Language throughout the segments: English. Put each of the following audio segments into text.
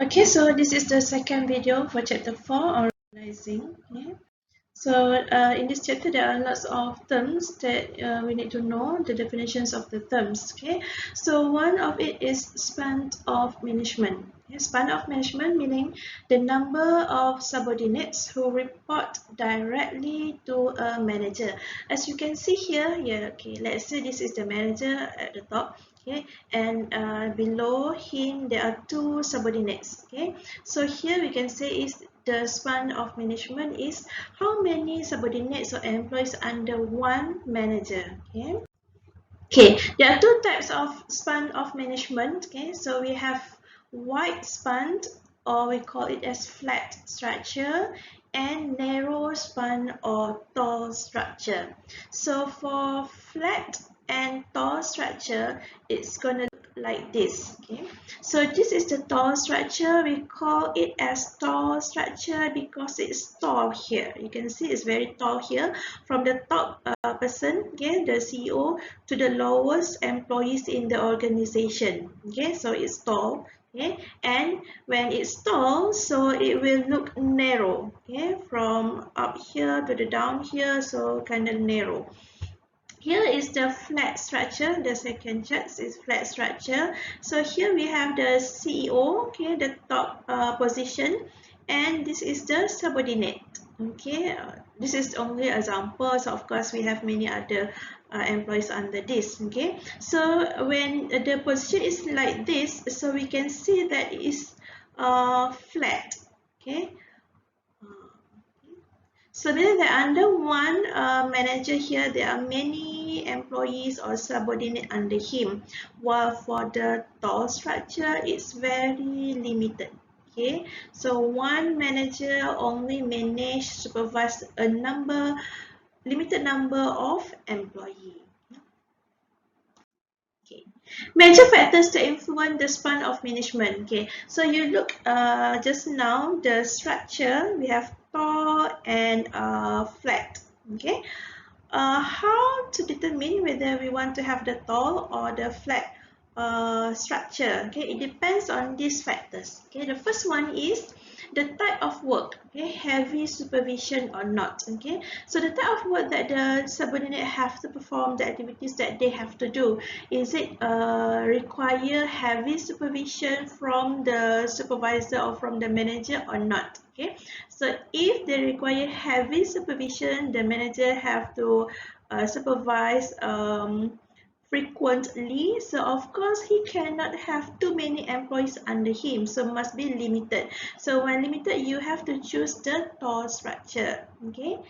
Okay, so this is the second video for chapter 4 organizing. Okay. So in this chapter there are lots of terms that we need to know the definitions of the terms. Okay, so one of it is span of management. Okay? Span of management meaning the number of subordinates who report directly to a manager. As you can see here, okay, let's say this is the manager at the top. Okay, and below him there are two subordinates. Okay, so here we can say is the span of management is how many subordinates or employees under one manager. Okay. Okay, there are two types of span of management. Okay, so we have wide span, or we call it as flat structure, and narrow span or tall structure. So for flat and tall structure, it's gonna look like this. Okay, so this is the tall structure. We call it as tall structure because it's tall here. You can see it's very tall here from the top person, okay, the CEO, to the lowest employees in the organization. Okay, so it's tall. Okay, and when it's tall, so it will look narrow. Okay, from up here to the down here, so kind of narrow. Here is the flat structure. The second chart is flat structure. So here we have the CEO, okay, the top position, and this is the subordinate. Okay, this is only examples. Of course, we have many other employees under this. Okay, so when the position is like this, so we can see that it is flat. Okay. So then under one manager here, there are many employees or subordinate under him, while for the tall structure, it's very limited. Okay, so one manager only manage supervise a limited number of employees. Okay. Major factors to influence the span of management. Okay, so you look just now the structure we have tall and flat. Okay, how to determine whether we want to have the tall or the flat structure? Okay, it depends on these factors. Okay, the first one is the type of work. Okay, heavy supervision or not. Okay, so the type of work that the subordinate have to perform, the activities that they have to do, is it require heavy supervision from the supervisor or from the manager or not? Okay, so if they require heavy supervision, the manager have to supervise frequently, so of course he cannot have too many employees under him, so must be limited. So when limited, you have to choose the tall structure. Okay,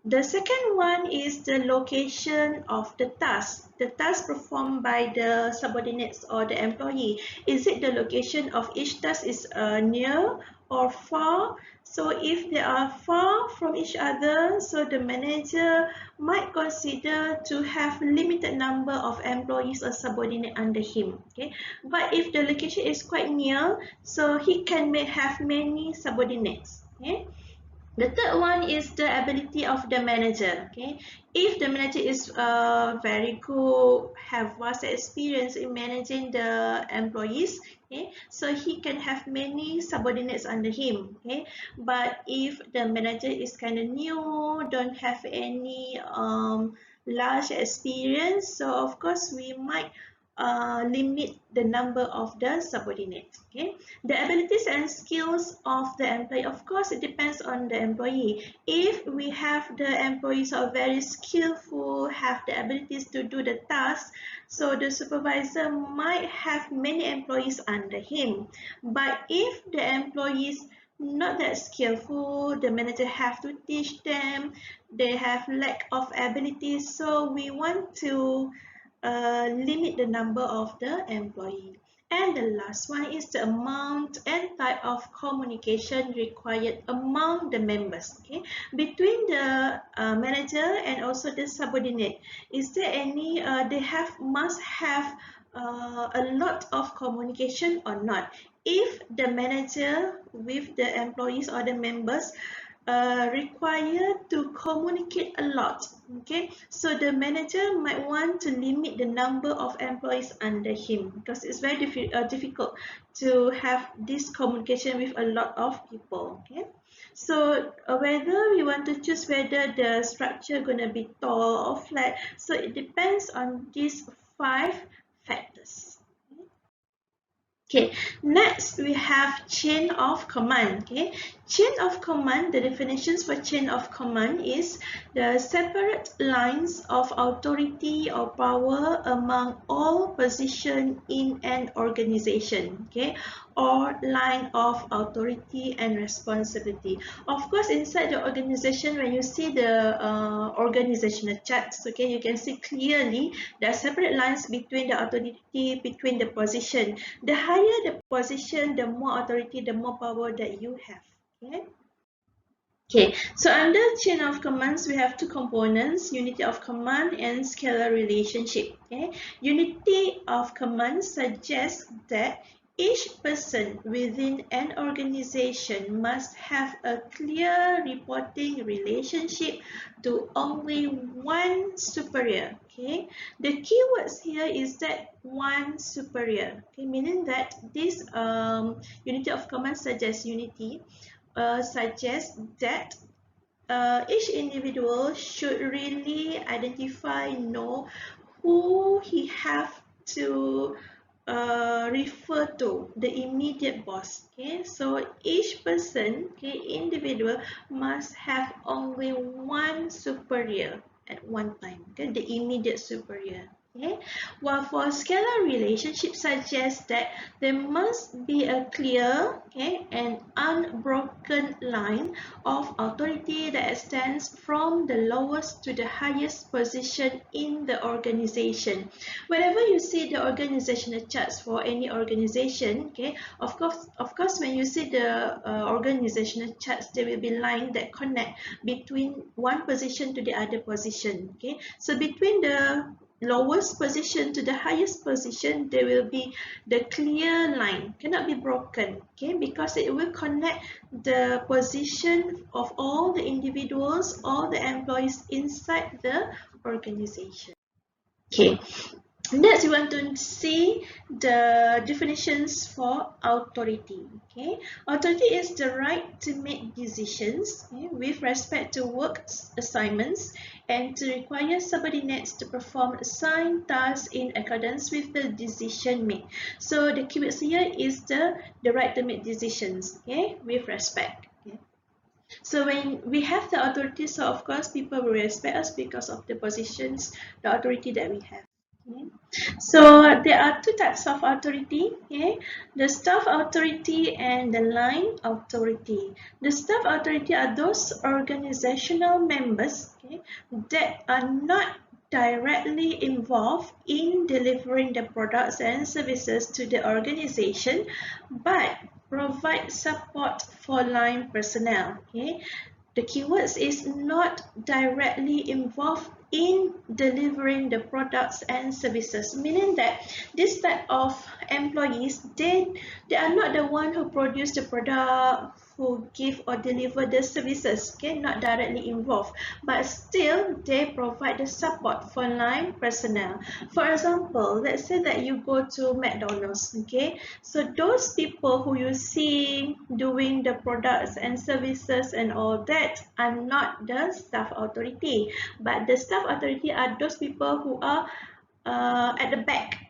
the second one is the location of the task. The task performed by the subordinates or the employee. Is it the location of each task is near or far? So if they are far from each other, so the manager might consider to have limited number of employees or subordinate under him. Okay, but if the location is quite near, so he can have many subordinates. Okay. The third one is the ability of the manager. Okay, if the manager is very good, have vast experience in managing the employees, okay, so he can have many subordinates under him. Okay, but if the manager is kind of new, don't have any large experience, so of course we might limit the number of the subordinates. Okay, the abilities and skills of the employee, of course it depends on the employee. If we have the employees are very skillful, have the abilities to do the task, so the supervisor might have many employees under him. But if the employees not that skillful, the manager have to teach them, they have lack of abilities, so we want to limit the number of the employee. And the last one is the amount and type of communication required among the members. Okay, between the manager and also the subordinate, is there any they must have a lot of communication or not? If the manager with the employees or the members required to communicate a lot. Okay, so the manager might want to limit the number of employees under him because it's very difficult to have this communication with a lot of people. Okay, so whether we want to choose whether the structure gonna be tall or flat, so it depends on these 5 factors. Okay, next we have chain of command. Okay, chain of command, the definitions for chain of command is the separate lines of authority or power among all positions in an organization. Okay, or line of authority and responsibility. Of course, inside the organization, when you see the organizational charts, okay, you can see clearly there are separate lines between the authority, between the position. The higher the position, the more authority, the more power that you have. Okay. Okay, so under chain of commands, we have two components, unity of command and scalar relationship. Okay, unity of command suggests that each person within an organization must have a clear reporting relationship to only one superior. Okay, the key words here is that one superior. Okay, meaning that this unity of command suggests unity. Suggests that each individual should really identify, know who he have to refer to, the immediate boss. Okay, so each person, okay, individual must have only one superior at one time. Okay, the immediate superior. Okay, while for scalar relationship suggests that there must be a clear, okay, and unbroken line of authority that extends from the lowest to the highest position in the organization. Whenever you see the organizational charts for any organization, okay, of course, when you see the organizational charts, there will be lines that connect between one position to the other position. Okay, so between the lowest position to the highest position, there will be the clear line, cannot be broken. Okay, because it will connect the position of all the individuals, all the employees inside the organization. Okay, next we want to see the definitions for authority. Okay, authority is the right to make decisions, okay, with respect to work assignments and to require subordinates to perform assigned tasks in accordance with the decision made. So the keywords here is the right to make decisions, okay, with respect. Okay. So when we have the authority, so of course people will respect us because of the positions, the authority that we have. Okay. So there are two types of authority, okay? The staff authority and the line authority. The staff authority are those organizational members, okay, that are not directly involved in delivering the products and services to the organization, but provide support for line personnel. Okay, the keywords is not directly involved in delivering the products and services, meaning that this type of employees, they are not the one who produce the product, who give or deliver the services, okay, not directly involved, but still they provide the support for line personnel. For example, let's say that you go to McDonald's, okay, so those people who you see doing the products and services and all that are not the staff authority, but the staff authority are those people who are at the back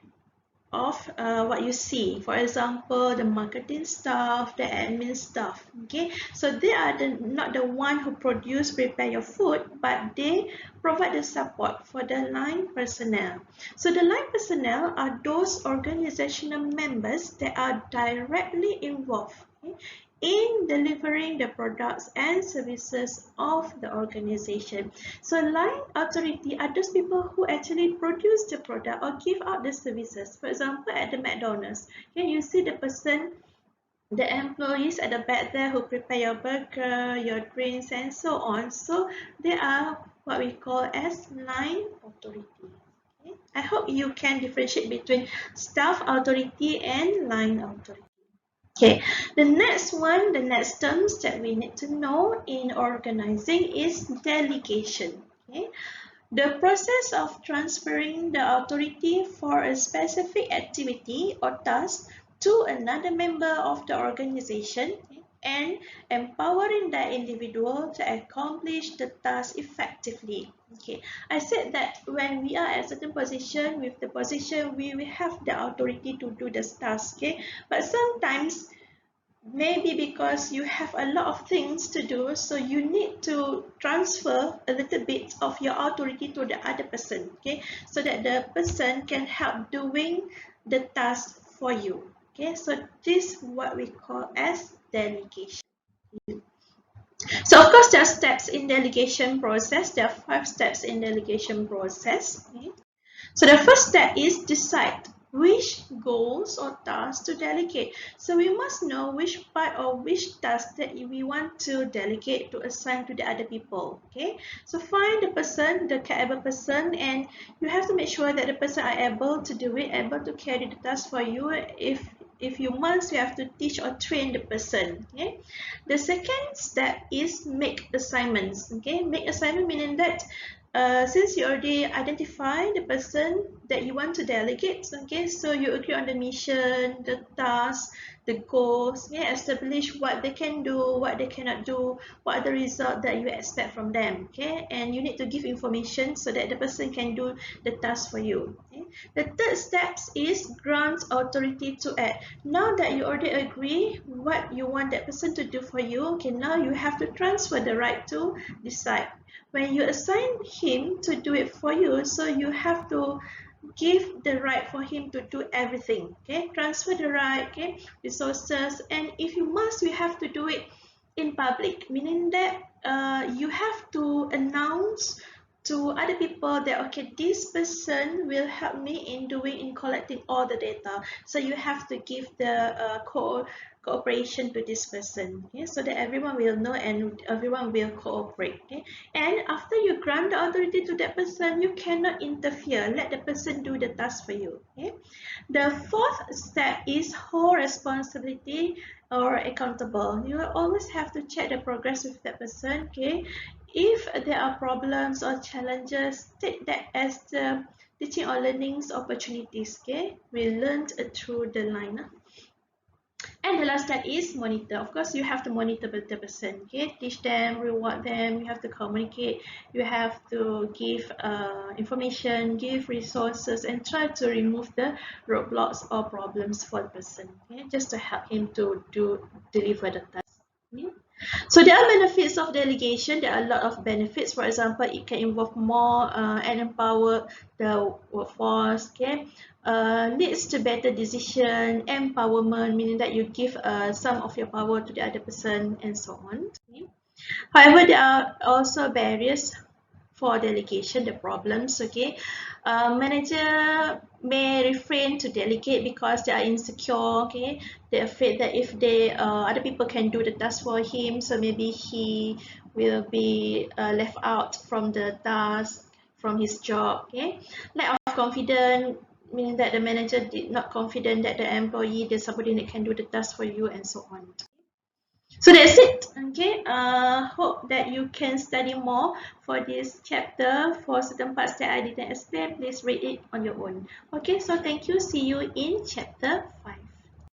of what you see. For example, the marketing staff, the admin staff. Okay, so they are not the one who prepare your food, but they provide the support for the line personnel. So the line personnel are those organizational members that are directly involved, okay, in delivering the products and services of the organization. So line authority are those people who actually produce the product or give out the services. For example, at the McDonald's, okay, you see the person, the employees at the back there who prepare your burger, your drinks, and so on. So they are what we call as line authority. Okay? I hope you can differentiate between staff authority and line authority. Okay, the next one, the next terms that we need to know in organizing is delegation. Okay, the process of transferring the authority for a specific activity or task to another member of the organization and empowering that individual to accomplish the task effectively. Okay, I said that when we are at a certain position, with the position we will have the authority to do the task. Okay, but sometimes maybe because you have a lot of things to do, so you need to transfer a little bit of your authority to the other person, okay, so that the person can help doing the task for you. Okay, so this is what we call as delegation. So of course there are steps in delegation process. There are 5 steps in delegation process. Okay? So the first step is decide which goals or tasks to delegate. So we must know which part or which task that we want to delegate to assign to the other people. Okay, so find the person, the capable person, and you have to make sure that the person are able to do it, able to carry the task for you. If you must, you have to teach or train the person. Okay, the second step is make assignments. Okay, make assignment meaning that since you already identify the person that you want to delegate, okay, so you agree on the mission, the task, the goals, yeah, establish what they can do, what they cannot do, what are the results that you expect from them, okay, and you need to give information so that the person can do the task for you. Okay? The third step is grant authority to act. Now that you already agree what you want that person to do for you, okay, now you have to transfer the right to decide. When you assign him to do it for you, so you have to give the right for him to do everything. Okay, transfer the right, okay, resources, and if you must, you have to do it in public, meaning that you have to announce to other people that okay, this person will help me in collecting all the data, so you have to give the cooperation to this person, okay, so that everyone will know and everyone will cooperate. Okay, and after you grant the authority to that person, you cannot interfere, let the person do the task for you. Okay, the fourth step is hold responsibility or accountable. You will always have to check the progress with that person. Okay, if there are problems or challenges, take that as the teaching or learnings opportunities. Okay, we learned through the line. And the last step is monitor. Of course, you have to monitor the person. Okay, teach them, reward them. You have to communicate. You have to give information, give resources, and try to remove the roadblocks or problems for the person. Okay, just to help him to deliver the task. Okay? So there are benefits of delegation. There are a lot of benefits. For example, it can involve more and empower the workforce. Okay, leads to better decision, empowerment, meaning that you give some of your power to the other person, and so on. Okay. However, there are also barriers for delegation, the problems. Okay, manager may refrain to delegate because they are insecure. Okay, they're afraid that if they other people can do the task for him, so maybe he will be left out from the task, from his job. Okay, lack of confidence, meaning that the manager did not confident that the employee, the subordinate, can do the task for you, and so on. So that's it. Okay, hope that you can study more for this chapter. For certain parts that I didn't explain, please read it on your own. Okay, so thank you. See you in chapter 5.